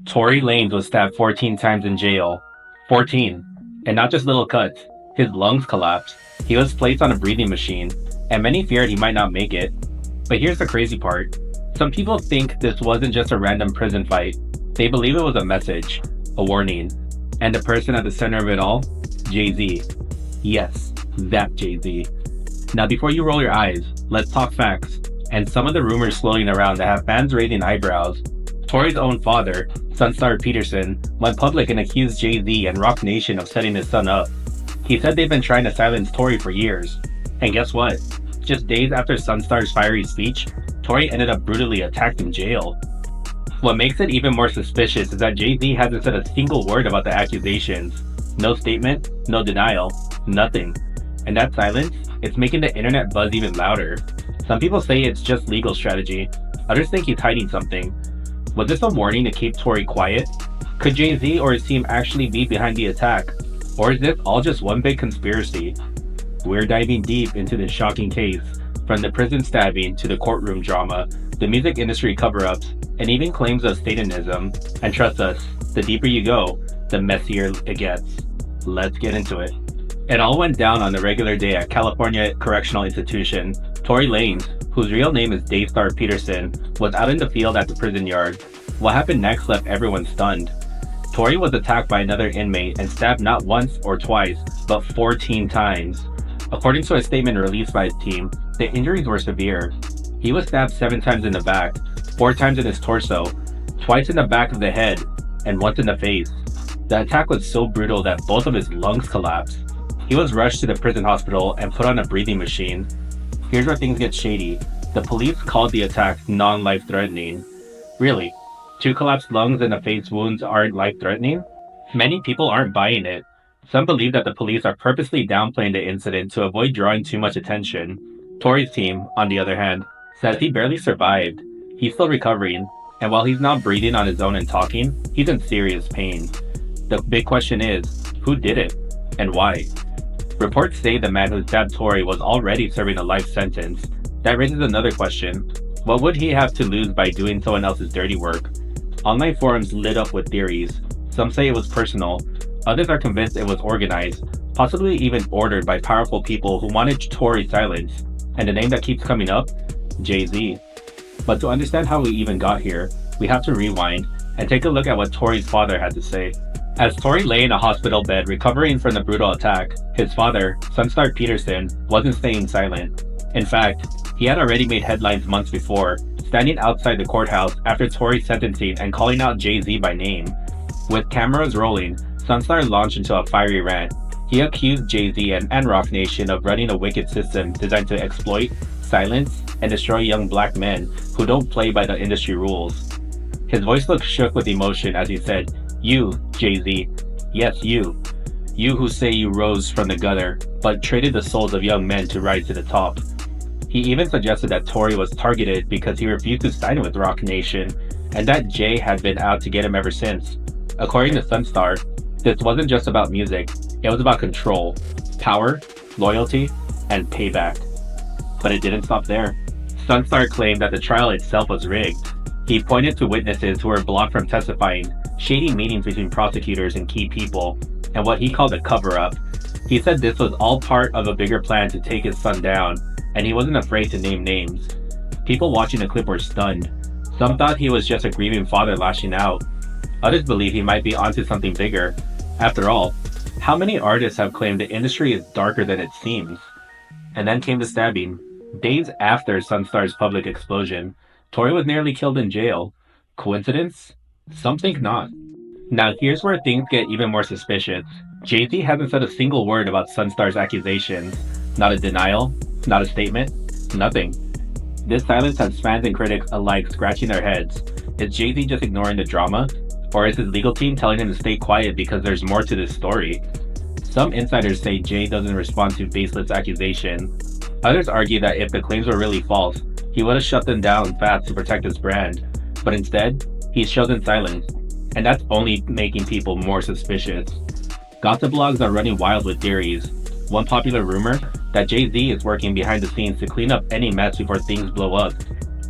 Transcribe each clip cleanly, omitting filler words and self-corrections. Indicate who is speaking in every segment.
Speaker 1: Tory Lanez was stabbed 14 times in jail. 14. And not just little cuts. His lungs collapsed. He was placed on a breathing machine, and many feared he might not make it. But here's the crazy part. Some people think this wasn't just a random prison fight. They believe it was a message, a warning. And the person at the center of it all? Jay-Z. Yes, that Jay-Z. Now before you roll your eyes, let's talk facts. And some of the rumors floating around that have fans raising eyebrows. Tory's own father, Sunstar Peterson, went public and accused Jay-Z and Roc Nation of setting his son up. He said they've been trying to silence Tory for years. And guess what? Just days after Sunstar's fiery speech, Tory ended up brutally attacked in jail. What makes it even more suspicious is that Jay-Z hasn't said a single word about the accusations. No statement, no denial, nothing. And that silence, it's making the internet buzz even louder. Some people say it's just legal strategy. Others think he's hiding something. Was this a warning to keep Tory quiet? Could Jay-Z or his team actually be behind the attack? Or is this all just one big conspiracy? We're diving deep into this shocking case, from the prison stabbing to the courtroom drama, the music industry cover-ups, and even claims of Satanism. And trust us, the deeper you go, the messier it gets. Let's get into it. It all went down on a regular day at California Correctional Institution. Tory Lanez, whose real name is Daystar Peterson, was out in the field at the prison yard. What happened next left everyone stunned. Tory was attacked by another inmate and stabbed not once or twice, but 14 times. According to a statement released by his team, the injuries were severe. He was stabbed 7 times in the back, 4 times in his torso, twice in the back of the head, and once in the face. The attack was so brutal that both of his lungs collapsed. He was rushed to the prison hospital and put on a breathing machine. Here's where things get shady. The police called the attack non-life-threatening. Really? 2 collapsed lungs and a face wounds aren't life-threatening? Many people aren't buying it. Some believe that the police are purposely downplaying the incident to avoid drawing too much attention. Tory's team, on the other hand, says he barely survived. He's still recovering, and while he's not breathing on his own and talking, he's in serious pain. The big question is, who did it? And why? Reports say the man who stabbed Tory was already serving a life sentence. That raises another question. What would he have to lose by doing someone else's dirty work? Online forums lit up with theories. Some say it was personal. Others are convinced it was organized, possibly even ordered by powerful people who wanted Tory silenced. And the name that keeps coming up? Jay-Z. But to understand how we even got here, we have to rewind and take a look at what Tory's father had to say. As Tory lay in a hospital bed recovering from the brutal attack, his father, Sunstar Peterson, wasn't staying silent. In fact, he had already made headlines months before, standing outside the courthouse after Tory's sentencing and calling out Jay-Z by name. With cameras rolling, Sunstar launched into a fiery rant. He accused Jay-Z and Roc Nation of running a wicked system designed to exploit, silence, and destroy young black men who don't play by the industry rules. His voice looked shook with emotion as he said, "You, Jay-Z, yes you. You who say you rose from the gutter, but traded the souls of young men to rise to the top." He even suggested that Tory was targeted because he refused to sign with Roc Nation, and that Jay had been out to get him ever since. According to Sunstar, this wasn't just about music, it was about control, power, loyalty, and payback. But it didn't stop there. Sunstar claimed that the trial itself was rigged. He pointed to witnesses who were blocked from testifying, shady meetings between prosecutors and key people, and what he called a cover-up. He said this was all part of a bigger plan to take his son down, and he wasn't afraid to name names. People watching the clip were stunned. Some thought he was just a grieving father lashing out. Others believe he might be onto something bigger. After all, how many artists have claimed the industry is darker than it seems? And then came the stabbing. Days after Sunstar's public explosion, Tory was nearly killed in jail. Coincidence? Some think not. Now here's where things get even more suspicious. Jay-Z hasn't said a single word about Sunstar's accusations. Not a denial, not a statement, nothing. This silence has fans and critics alike scratching their heads. Is Jay-Z just ignoring the drama? Or is his legal team telling him to stay quiet because there's more to this story? Some insiders say Jay doesn't respond to baseless accusations. Others argue that if the claims were really false, he would have shut them down fast to protect his brand. But instead, he's chosen silence. And that's only making people more suspicious. Gossip blogs are running wild with theories. One popular rumor, that Jay-Z is working behind the scenes to clean up any mess before things blow up.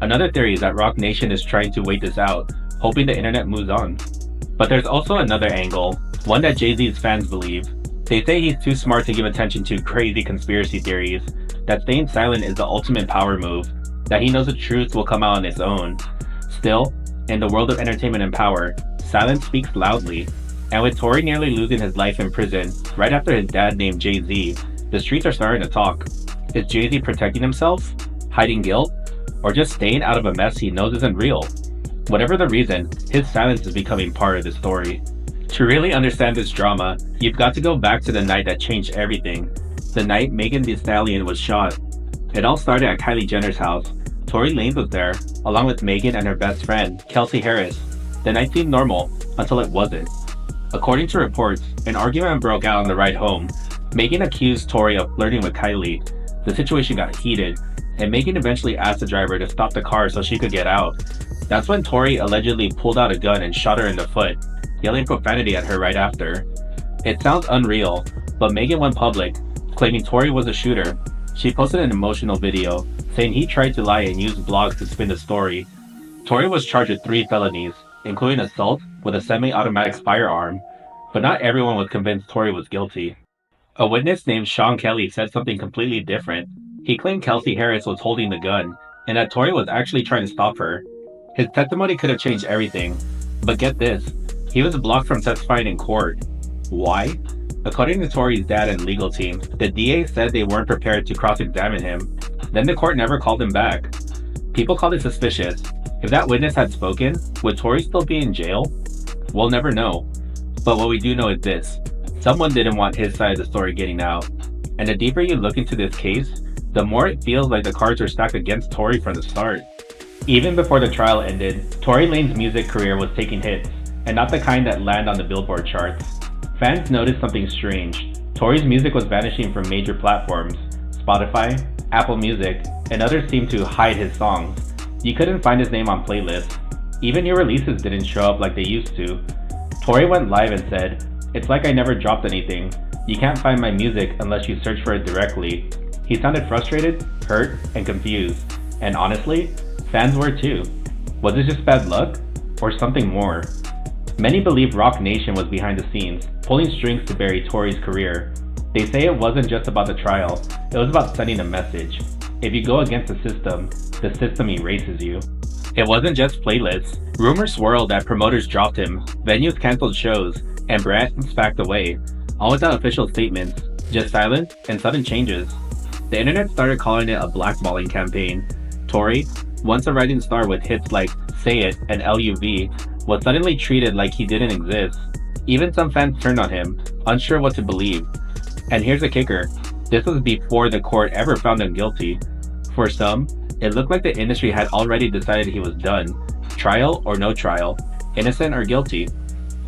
Speaker 1: Another theory is that Roc Nation is trying to wait this out, hoping the internet moves on. But there's also another angle, one that Jay-Z's fans believe. They say he's too smart to give attention to crazy conspiracy theories, that staying silent is the ultimate power move, that he knows the truth will come out on its own. Still, in the world of entertainment and power, silence speaks loudly. And with Tory nearly losing his life in prison right after his dad named Jay-Z, the streets are starting to talk. Is Jay-Z protecting himself, hiding guilt, or just staying out of a mess he knows isn't real? Whatever the reason, his silence is becoming part of the story. To really understand this drama, you've got to go back to the night that changed everything. The night Megan Thee Stallion was shot. It all started at Kylie Jenner's house. Tory Lanez was there, along with Megan and her best friend, Kelsey Harris. The night seemed normal, until it wasn't. According to reports, an argument broke out on the ride home. Megan accused Tory of flirting with Kylie. The situation got heated, and Megan eventually asked the driver to stop the car so she could get out. That's when Tory allegedly pulled out a gun and shot her in the foot, yelling profanity at her right after. It sounds unreal, but Megan went public, claiming Tory was a shooter. She posted an emotional video, saying he tried to lie and used blogs to spin the story. Tory was charged with 3 felonies, including assault with a semi-automatic firearm, but not everyone was convinced Tory was guilty. A witness named Sean Kelly said something completely different. He claimed Kelsey Harris was holding the gun, and that Tory was actually trying to stop her. His testimony could have changed everything, but get this, he was blocked from testifying in court. Why? According to Tory's dad and legal team, the DA said they weren't prepared to cross-examine him. Then the court never called him back. People called it suspicious. If that witness had spoken, would Tory still be in jail? We'll never know. But what we do know is this. Someone didn't want his side of the story getting out. And the deeper you look into this case, the more it feels like the cards are stacked against Tory from the start. Even before the trial ended, Tory Lanez's music career was taking hits, and not the kind that land on the Billboard charts. Fans noticed something strange. Tory's music was vanishing from major platforms. Spotify, Apple Music, and others seemed to hide his songs. You couldn't find his name on playlists. Even new releases didn't show up like they used to. Tory went live and said, "It's like I never dropped anything. You can't find my music unless you search for it directly." He sounded frustrated, hurt, and confused. And honestly, fans were too. Was it just bad luck? Or something more? Many believe Roc Nation was behind the scenes, pulling strings to bury Tory's career. They say it wasn't just about the trial, it was about sending a message. If you go against the system erases you. It wasn't just playlists. Rumors swirled that promoters dropped him, venues canceled shows, and brands backed away, all without official statements, just silence and sudden changes. The internet started calling it a blackballing campaign. Tory, once a rising star with hits like Say It and LUV, was suddenly treated like he didn't exist. Even some fans turned on him, unsure what to believe. And here's the kicker, this was before the court ever found him guilty. For some, it looked like the industry had already decided he was done, trial or no trial, innocent or guilty.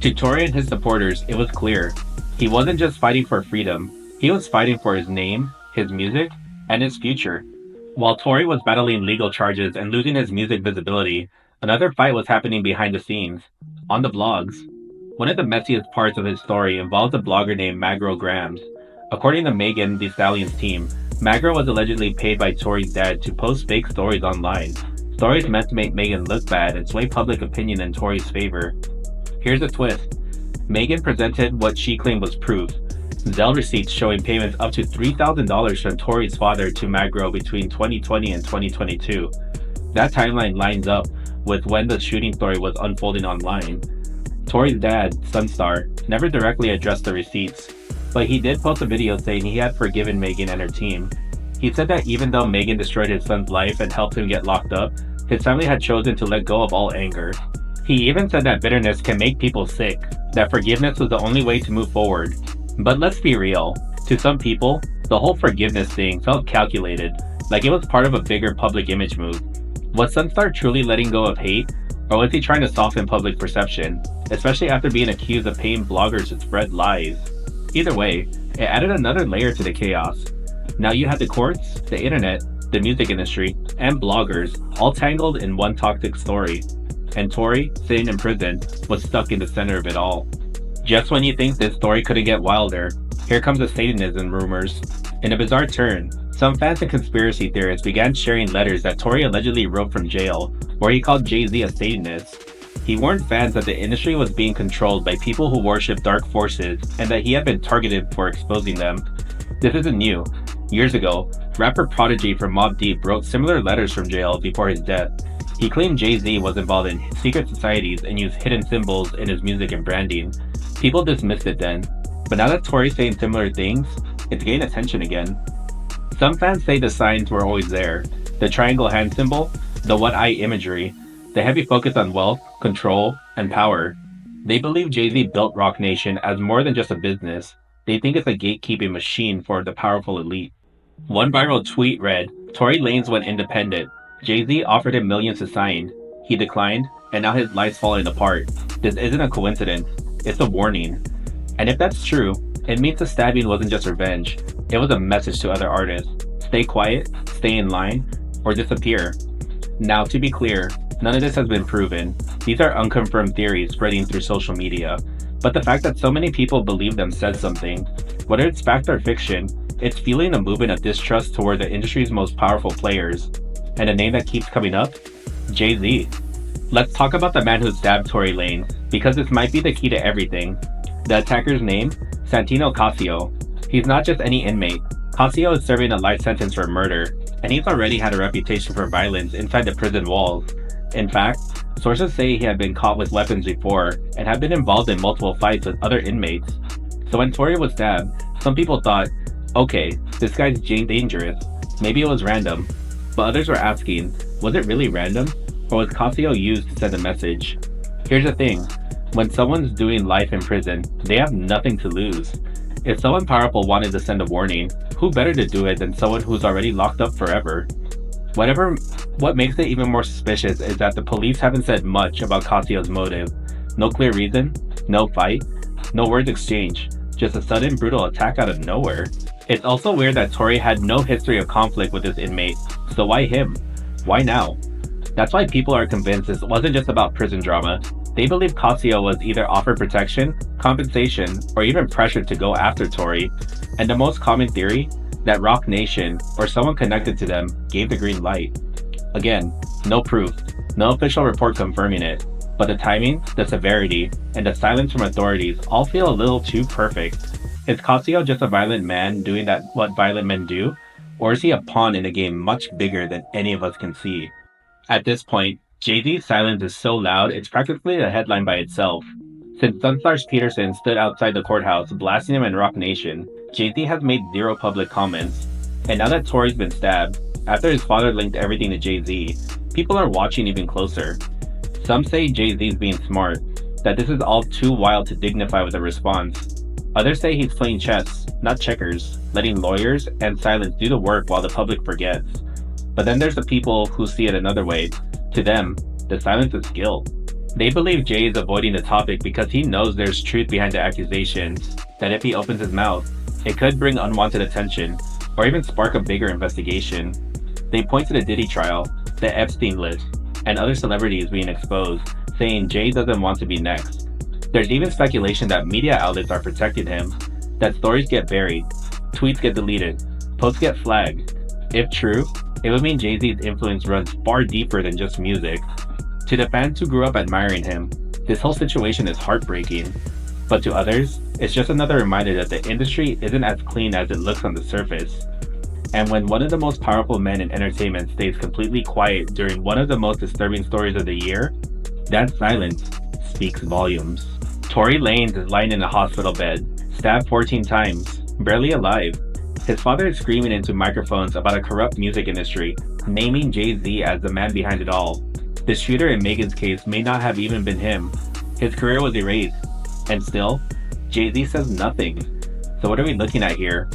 Speaker 1: To Tory and his supporters, it was clear. He wasn't just fighting for freedom, he was fighting for his name, his music, and his future. While Tory was battling legal charges and losing his music visibility, another fight was happening behind the scenes, on the blogs. One of the messiest parts of his story involves a blogger named Magro Grams. According to Megan Thee Stallion's team, Magro was allegedly paid by Tory's dad to post fake stories online. Stories meant to make Megan look bad and sway public opinion in Tory's favor. Here's a twist. Megan presented what she claimed was proof. Zelle receipts showing payments up to $3,000 from Tory's father to Magro between 2020 and 2022. That timeline lines up with when the shooting story was unfolding online. Tory's dad, Sunstar, never directly addressed the receipts, but he did post a video saying he had forgiven Megan and her team. He said that even though Megan destroyed his son's life and helped him get locked up, his family had chosen to let go of all anger. He even said that bitterness can make people sick, that forgiveness was the only way to move forward. But let's be real, to some people, the whole forgiveness thing felt calculated, like it was part of a bigger public image move. Was Sunstar truly letting go of hate, or was he trying to soften public perception, especially after being accused of paying bloggers to spread lies? Either way, it added another layer to the chaos. Now you had the courts, the internet, the music industry, and bloggers all tangled in one toxic story. And Tory, sitting in prison, was stuck in the center of it all. Just when you think this story couldn't get wilder, here comes the Satanism rumors. In a bizarre turn, some fans and conspiracy theorists began sharing letters that Tory allegedly wrote from jail, where he called Jay-Z a Satanist. He warned fans that the industry was being controlled by people who worship dark forces and that he had been targeted for exposing them. This isn't new. Years ago, rapper Prodigy from Mobb Deep wrote similar letters from jail before his death. He claimed Jay-Z was involved in secret societies and used hidden symbols in his music and branding. People dismissed it then, but now that Tory's saying similar things, it's gained attention again. Some fans say the signs were always there. The triangle hand symbol, the one-eye imagery, the heavy focus on wealth, control, and power. They believe Jay-Z built Roc Nation as more than just a business. They think it's a gatekeeping machine for the powerful elite. One viral tweet read, "Tory Lanez went independent. Jay-Z offered him millions to sign. He declined, and now his life's falling apart. This isn't a coincidence. It's a warning." And if that's true, it means the stabbing wasn't just revenge. It was a message to other artists. Stay quiet, stay in line, or disappear. Now, to be clear, none of this has been proven. These are unconfirmed theories spreading through social media. But the fact that so many people believe them says something. Whether it's fact or fiction, it's fueling a movement of distrust toward the industry's most powerful players. And a name that keeps coming up? Jay-Z. Let's talk about the man who stabbed Tory Lanez, because this might be the key to everything. The attacker's name? Santino Casio. He's not just any inmate. Casio is serving a life sentence for murder, and he's already had a reputation for violence inside the prison walls. In fact, sources say he had been caught with weapons before and had been involved in multiple fights with other inmates. So when Tory was stabbed, some people thought, okay, this guy's dangerous. Maybe it was random. But others were asking, was it really random? Or was Casio used to send a message? Here's the thing. When someone's doing life in prison, they have nothing to lose. If someone powerful wanted to send a warning, who better to do it than someone who's already locked up forever? What makes it even more suspicious is that the police haven't said much about Casio's motive. No clear reason, no fight, no words exchanged, just a sudden brutal attack out of nowhere. It's also weird that Tory had no history of conflict with this inmate, so why him? Why now? That's why people are convinced this wasn't just about prison drama. They believe Casio was either offered protection, compensation, or even pressured to go after Tory. And the most common theory? That Roc Nation, or someone connected to them, gave the green light. Again, no proof, no official report confirming it, but the timing, the severity, and the silence from authorities all feel a little too perfect. Is Casio just a violent man doing what violent men do? Or is he a pawn in a game much bigger than any of us can see? At this point, Jay-Z's silence is so loud it's practically a headline by itself. Since Sunstar's Peterson stood outside the courthouse blasting him in Roc Nation, Jay-Z has made zero public comments. And now that Tory's been stabbed, after his father linked everything to Jay-Z, people are watching even closer. Some say Jay-Z's being smart, that this is all too wild to dignify with a response. Others say he's playing chess, not checkers, letting lawyers and silence do the work while the public forgets. But then there's the people who see it another way. To them, the silence is guilt. They believe Jay is avoiding the topic because he knows there's truth behind the accusations, that if he opens his mouth, it could bring unwanted attention, or even spark a bigger investigation. They point to the Diddy trial, the Epstein list, and other celebrities being exposed, saying Jay doesn't want to be next. There's even speculation that media outlets are protecting him, that stories get buried, tweets get deleted, posts get flagged. If true, it would mean Jay-Z's influence runs far deeper than just music. To the fans who grew up admiring him, this whole situation is heartbreaking. But to others, it's just another reminder that the industry isn't as clean as it looks on the surface. And when one of the most powerful men in entertainment stays completely quiet during one of the most disturbing stories of the year, that silence speaks volumes. Tory Lanez is lying in a hospital bed, stabbed 14 times, barely alive. His father is screaming into microphones about a corrupt music industry, naming Jay-Z as the man behind it all. The shooter in Megan's case may not have even been him. His career was erased. And still, Jay-Z says nothing. So what are we looking at here?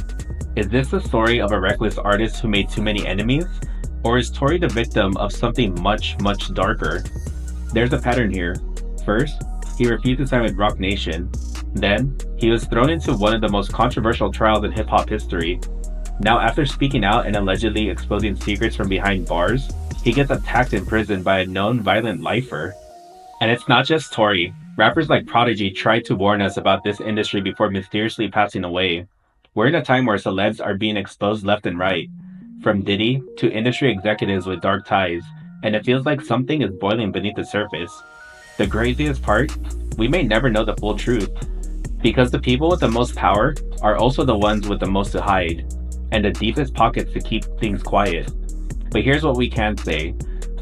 Speaker 1: Is this the story of a reckless artist who made too many enemies? Or is Tory the victim of something much, much darker? There's a pattern here. First, he refused to sign with Roc Nation. Then, he was thrown into one of the most controversial trials in hip-hop history. Now, after speaking out and allegedly exposing secrets from behind bars, he gets attacked in prison by a known violent lifer. And it's not just Tory. Rappers like Prodigy tried to warn us about this industry before mysteriously passing away. We're in a time where celebs are being exposed left and right, from Diddy to industry executives with dark ties, and it feels like something is boiling beneath the surface. The craziest part? We may never know the full truth, because the people with the most power are also the ones with the most to hide, and the deepest pockets to keep things quiet. But here's what we can say.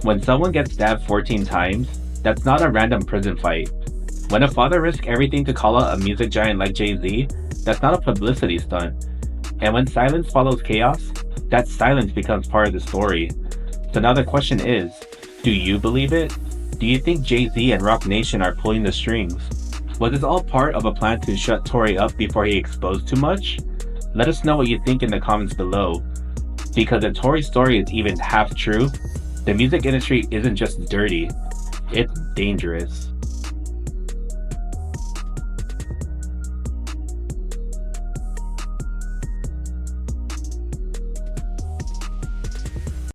Speaker 1: When someone gets stabbed 14 times, that's not a random prison fight. When a father risks everything to call out a music giant like Jay-Z, that's not a publicity stunt. And when silence follows chaos, that silence becomes part of the story. So now the question is, do you believe it? Do you think Jay-Z and Roc Nation are pulling the strings? Was this all part of a plan to shut Tory up before he exposed too much? Let us know what you think in the comments below. Because if Tory's story is even half true, the music industry isn't just dirty, it's dangerous.